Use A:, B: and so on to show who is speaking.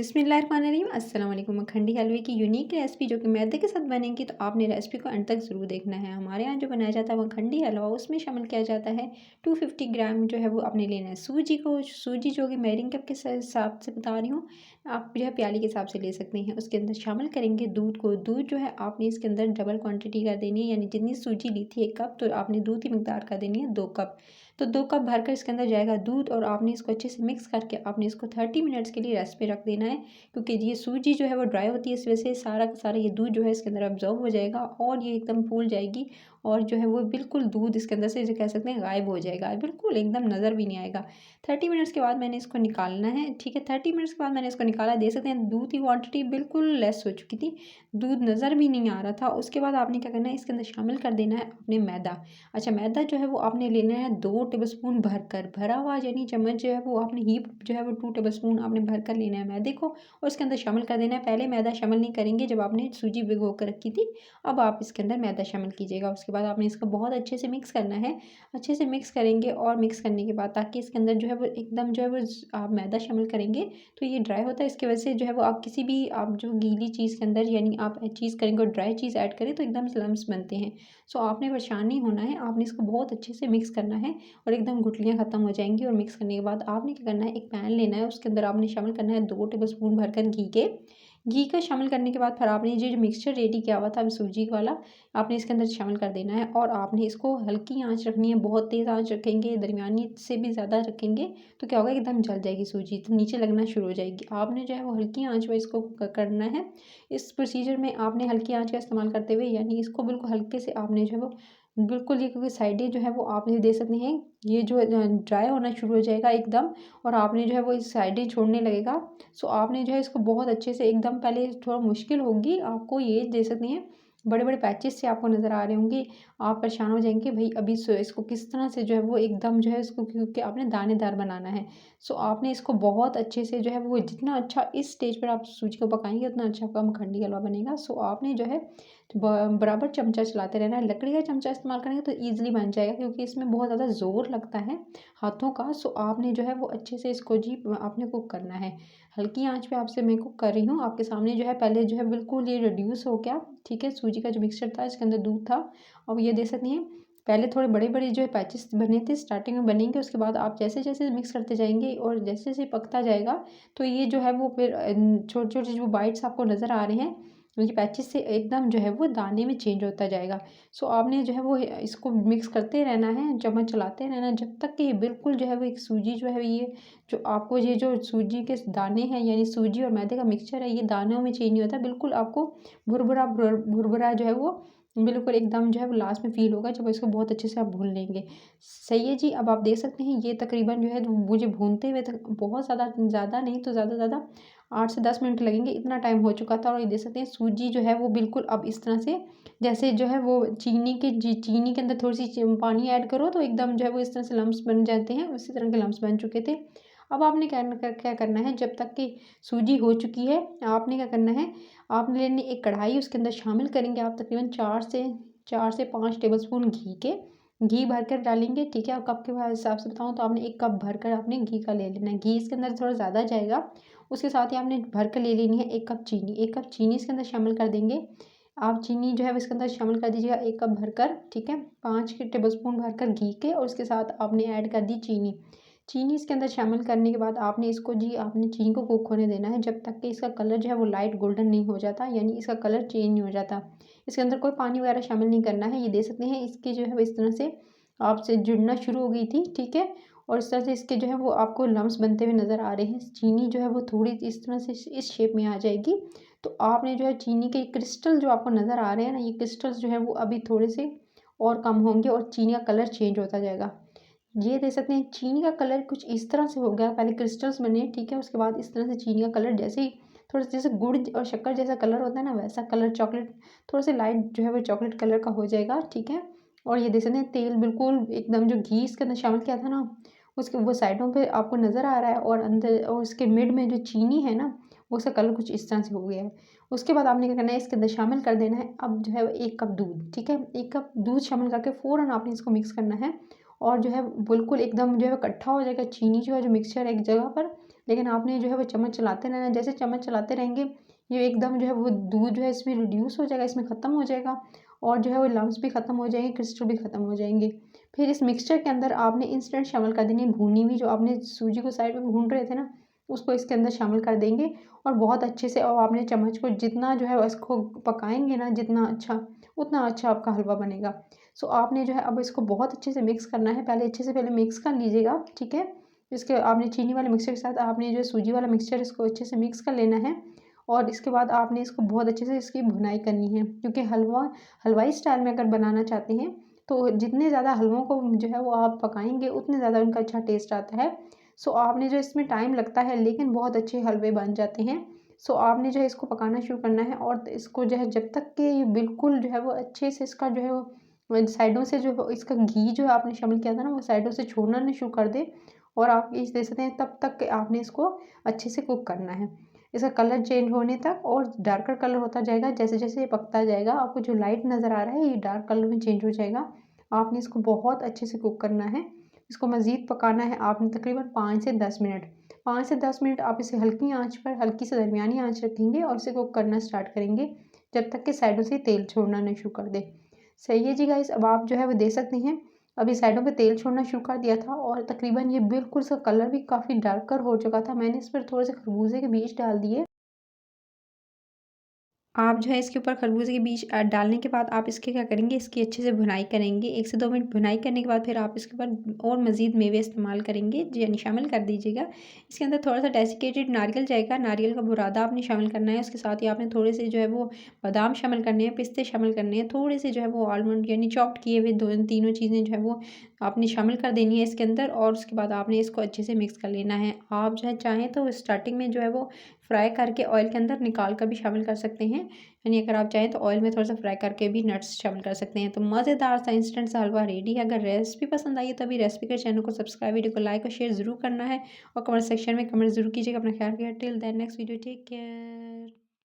A: बिस्मिल्लाहिर्रहमानिर्रहीम अस्सलाम वालेकुम। मखंडी हलवे की यूनिक रेसिपी जो कि मैदे के साथ बनेगी, तो आपने रेसिपी को अंत तक ज़रूर देखना है। हमारे यहाँ जो बनाया जाता है मखंडी हलवा, उसमें शामिल किया जाता है 250 ग्राम जो है वो आपने लेना है सूजी को। सूजी जो कि मेजरिंग कप के हिसाब से बता रही हूँ, आप जो है प्याली के हिसाब से ले सकते हैं। उसके अंदर शामिल करेंगे दूध को। दूध जो है आपने इसके अंदर डबल क्वान्टिटी का देनी है, यानी जितनी सूजी ली थी 1 कप, तो आपने दूध की मिकदार का देनी है 2 कप। तो 2 कप भरकर इसके अंदर जाएगा दूध, और आपने इसको अच्छे से मिक्स करके आपने इसको 30 मिनट्स के लिए रेस्ट पे रख देना है। क्योंकि ये सूजी जो है वो ड्राई होती है, इस वजह से सारा का सारा ये दूध जो है इसके अंदर अब्जॉर्ब हो जाएगा और ये एकदम फूल जाएगी, और जो है वो बिल्कुल दूध इसके अंदर से जो कह सकते हैं गायब हो जाएगा, बिल्कुल एकदम नज़र भी नहीं आएगा। 30 मिनट्स के बाद मैंने इसको निकालना है, ठीक है। 30 मिनट्स के बाद मैंने इसको निकाला, दे सकते हैं दूध की क्वांटिटी बिल्कुल लेस हो चुकी थी, दूध नज़र भी नहीं आ रहा था। उसके बाद आपने क्या करना है, इसके अंदर शामिल कर देना है अपने मैदा। अच्छा, मैदा जो है वो आपने लेना है 2 टेबलस्पून भरकर, भरा हुआ यानी चम्मच जो है वो आपने हीप जो है वो 2 टेबलस्पून आपने भरकर लेना है मैदे को, और इसके अंदर शामिल कर देना है। पहले मैदा शामिल नहीं करेंगे जब आपने सूजी भिगो कर रखी थी, अब आप इसके अंदर मैदा शामिल कीजिएगा। उसके बाद आपने इसको बहुत अच्छे से मिक्स करना है। अच्छे से मिक्स करेंगे, और मिक्स करने के बाद ताकि इसके अंदर जो है वो एकदम जो है वो आप मैदा शामिल करेंगे तो ये ड्राई होता है, इसकी वजह से जो है वो आप किसी भी आप जो गीली चीज़ के अंदर यानी आप चीज़ करेंगे और ड्राई चीज़ ऐड करें तो एकदम लम्स बनते हैं। सो आपने परेशान नहीं होना है, आपने इसको बहुत अच्छे से मिक्स करना है और एकदम गुठलियाँ ख़त्म हो जाएंगी। और मिक्स करने के बाद आपने क्या करना है, एक पैन लेना है, उसके अंदर आपने शामिल करना है 2 टेबलस्पून भरकर घी का शामिल करने के बाद फिर आपने ये जो मिक्सचर रेडी किया हुआ था सूजी वाला, आपने इसके अंदर शामिल कर देना है, और आपने इसको हल्की आंच रखनी है। बहुत तेज़ आंच रखेंगे, दरमियानी से भी ज़्यादा रखेंगे तो क्या होगा, एकदम जल जाएगी सूजी, तो नीचे लगना शुरू हो जाएगी। आपने जो है वो हल्की आंच पर इसको करना है। इस प्रोसीजर में आपने हल्की आंच का इस्तेमाल करते हुए, यानी इसको बिल्कुल हल्के से आपने जो है वो बिल्कुल, ये क्योंकि साइडें जो है वो आपने दे सकते हैं, ये जो ड्राई होना शुरू हो जाएगा एकदम, और आपने जो है वो इस साइडें छोड़ने लगेगा। सो आपने जो है इसको बहुत अच्छे से एकदम, पहले थोड़ा मुश्किल होगी आपको, ये दे सकते हैं बड़े बड़े पैचेस से आपको नज़र आ रहे होंगे, आप परेशान हो जाएंगे भाई अभी इसको किस तरह से जो है वो एकदम जो है इसको, क्योंकि आपने दानेदार बनाना है। सो आपने इसको बहुत अच्छे से जो है वो, जितना अच्छा इस स्टेज पर आप सूजी को पकाएंगे उतना अच्छा आपका मखंडी हलवा बनेगा। सो आपने जो है बराबर चमचा चलाते रहना है। लकड़ी का चमचा इस्तेमाल करेंगे तो ईजिली बन जाएगा, क्योंकि इसमें बहुत ज़्यादा ज़ोर लगता है हाथों का। सो आपने जो है वो अच्छे से इसको जी आपने कुक करना है। हल्की आंच पे आपसे मैं कुक कर रही हूँ आपके सामने, जो है पहले जो है बिल्कुल ये रिड्यूस हो गया, ठीक है। सूजी का जो मिक्सचर था इसके अंदर दूध था, अब ये दे सकते हैं पहले थोड़े बड़े बड़े जो है पैचेस बने थे स्टार्टिंग में बनेंगे, उसके बाद आप जैसे जैसे मिक्स करते जाएंगे और जैसे जैसे पकता जाएगा तो ये जो है वो फिर छोटे छोटे जो बाइट्स आपको नज़र आ रहे हैं, ये पैचेस से एकदम जो है वो दाने में चेंज होता जाएगा। सो आपने जो है वो इसको मिक्स करते रहना है, चम्मच चलाते रहना है, जब तक कि ये बिल्कुल जो है वो एक सूजी जो है ये जो आपको ये जो सूजी के दाने हैं, यानी सूजी और मैदे का मिक्सचर है, ये दानों में चेंज नहीं होता, बिल्कुल आपको भुरभुरा भुरभुरा जो है वो बिल्कुल एकदम जो है वो लास्ट में फ़ील होगा जब इसको बहुत अच्छे से आप भून लेंगे। सही है जी, अब आप देख सकते हैं ये तकरीबन जो है मुझे भूनते हुए तक बहुत ज़्यादा नहीं तो ज़्यादा से ज़्यादा 8 से 10 मिनट लगेंगे, इतना टाइम हो चुका था। और ये देख सकते हैं सूजी जो है वो बिल्कुल अब इस तरह से, जैसे जो है वो चीनी के अंदर थोड़ी-सी पानी ऐड करो तो एकदम जो है वो इस तरह से लम्स बन जाते हैं, उसी तरह के लम्स बन चुके थे। अब आपने क्या करना है, जब तक कि सूजी हो चुकी है, आपने क्या करना है, आपने लेनी एक कढ़ाई, उसके अंदर शामिल करेंगे आप तकरीबन 4 से 5 टेबलस्पून घी भरकर डालेंगे, ठीक है। और कप के हिसाब से बताऊँ तो आपने 1 कप भरकर आपने घी का ले लेना है, घी इसके अंदर थोड़ा ज़्यादा जाएगा। उसके साथ ही आपने भरकर ले लेनी है 1 कप चीनी, 1 कप चीनी इसके अंदर शामिल कर देंगे। आप चीनी जो है इसके अंदर शामिल कर दीजिएगा 1 कप भरकर, ठीक है। 5 के टेबलस्पून भरकर घी के, और उसके साथ आपने ऐड कर दी चीनी। चीनी इसके अंदर शामिल करने के बाद आपने इसको जी आपने चीनी को कुक होने देना है, जब तक कि इसका कलर जो है वो लाइट गोल्डन नहीं हो जाता, यानी इसका कलर चेंज नहीं हो जाता। इसके अंदर कोई पानी वगैरह शामिल नहीं करना है। ये दे सकते हैं इसकी जो है वो इस तरह से आपसे जुड़ना शुरू हो गई थी, ठीक है। और इस तरह से इसके जो है वो आपको लम्स बनते हुए नज़र आ रहे हैं। चीनी जो है वो थोड़ी इस तरह से इस शेप में आ जाएगी, तो आपने जो है चीनी के क्रिस्टल जो आपको नज़र आ रहे हैं ना, ये क्रिस्टल्स जो है वो अभी थोड़े से और कम होंगे और चीनी का कलर चेंज होता जाएगा। ये दे सकते हैं चीनी का कलर कुछ इस तरह से हो गया, पहले क्रिस्टल्स बने, ठीक है। उसके बाद इस तरह से चीनी का कलर जैसे ही थोड़ा सा जैसे गुड़ और शक्कर जैसा कलर होता है ना, वैसा कलर चॉकलेट थोड़ा सा लाइट जो है वो चॉकलेट कलर का हो जाएगा, ठीक है। और ये देख सकते हैं तेल बिल्कुल एकदम जो घी इसके अंदर शामिल किया था ना, उसके वो साइडों पे आपको नज़र आ रहा है, और अंदर और उसके मिड में जो चीनी है ना, वो उसका कलर कुछ इस तरह से हो गया है। उसके बाद आपने क्या करना है, इसके अंदर शामिल कर देना है अब जो है 1 कप दूध, ठीक है। 1 कप दूध शामिल करके फ़ौरन आपने इसको मिक्स करना है, और जो है बिल्कुल एकदम जो है इकट्ठा हो जाएगा। चीनी जो है जो मिक्सचर है एक जगह पर, लेकिन आपने जो है वो चम्मच चलाते रहना है। जैसे चम्मच चलाते रहेंगे ये एकदम जो है वो दूध जो है इसमें रिड्यूस हो जाएगा, इसमें ख़त्म हो जाएगा और जो है वो लम्स भी ख़त्म हो जाएंगे, क्रिस्टल भी ख़त्म हो जाएंगे। फिर इस मिक्सचर के अंदर आपने इंस्टेंट शामिल कर देनी है भुनी हुई, जो आपने सूजी को साइड में भून रहे थे ना, उसको इसके अंदर शामिल कर देंगे और बहुत अच्छे से, और आपने चम्मच को जितना जो है इसको पकाएंगे ना जितना अच्छा, उतना अच्छा आपका हलवा बनेगा। सो आपने जो है अब इसको बहुत अच्छे से मिक्स करना है, पहले अच्छे से पहले मिक्स कर लीजिएगा, ठीक है। इसके आपने चीनी वाले मिक्सचर के साथ आपने जो सूजी वाला मिक्सचर इसको अच्छे से मिक्स कर लेना है और इसके बाद आपने इसको बहुत अच्छे से इसकी भुनाई करनी है, क्योंकि हलवाई स्टाइल में अगर बनाना चाहते हैं तो जितने ज़्यादा हलवों को जो है वो आप पकाएंगे उतने ज़्यादा उनका अच्छा टेस्ट आता है। सो आपने जो इसमें टाइम लगता है लेकिन बहुत अच्छे हलवे बन जाते हैं। सो आपने जो है इसको पकाना शुरू करना है और इसको जो है जब तक कि ये बिल्कुल जो है वो अच्छे से इसका जो है वो साइडों से जो इसका घी जो आपने शामिल किया था ना वो साइडों से छोड़ना नहीं शुरू कर दे और आप इस दे सकते हैं, तब तक आपने इसको अच्छे से कुक करना है। इसका कलर चेंज होने तक और डार्कर कलर होता जाएगा, जैसे जैसे ये पकता जाएगा आपको जो लाइट नज़र आ रहा है ये डार्क कलर में चेंज हो जाएगा। आपने इसको बहुत अच्छे से कुक करना है, इसको मज़ीद पकाना है आपने तकरीबन 5 से 10 मिनट। 5 से 10 मिनट आप इसे हल्की आंच पर, हल्की से दरमियानी आंच रखेंगे और इसे कुक करना स्टार्ट करेंगे जब तक कि साइडों से तेल छोड़ना नहीं शुरू कर दे। सही है जी गाइस, अब आप जो है वो दे सकते हैं। अभी साइडों पे तेल छोड़ना शुरू कर दिया था और तकरीबन ये बिल्कुल इसका कलर भी काफ़ी डार्कर हो चुका था। मैंने इस पर थोड़े से खरबूजे के बीज डाल दिए। आप जो है इसके ऊपर खरबूजे के बीज डालने के बाद आप इसके क्या करेंगे, इसकी अच्छे से भुनाई करेंगे। 1 से 2 मिनट भुनाई करने के बाद फिर आप इसके ऊपर और मज़ीद मेवे इस्तेमाल करेंगे, यानी शामिल कर दीजिएगा। इसके अंदर थोड़ा-सा डेसिकेटेड नारियल जाएगा, नारियल का बुरादा आपने शामिल करना है। उसके साथ ही आपने थोड़े से जो है वो बादाम शामिल करने हैं, पिस्ते शामिल करने हैं, थोड़े से जो है वो आलमंड यानी चॉप्ड किए हुए 2 तीनों चीज़ें जो है वो आपने शामिल कर देनी है इसके अंदर और उसके बाद आपने इसको अच्छे से मिक्स कर लेना है। आप जो है चाहें तो स्टार्टिंग में जो है वो फ्राई करके ऑयल के अंदर निकाल कर भी शामिल कर सकते हैं, यानी अगर आप चाहें तो ऑयल में थोड़ा-सा फ्राई करके भी नट्स शामिल कर सकते हैं। तो मज़ेदार सा इंस्टेंट सा हलवा रेडी है। अगर रेसिपी पसंद आई है तो अभी रेसिपी के चैनल को सब्सक्राइब, वीडियो को लाइक और शेयर ज़रूर करना है और कमेंट सेक्शन में कमेंट ज़रूर कीजिएगा। अपना ख्याल रखिएगा। Till then next video, take care.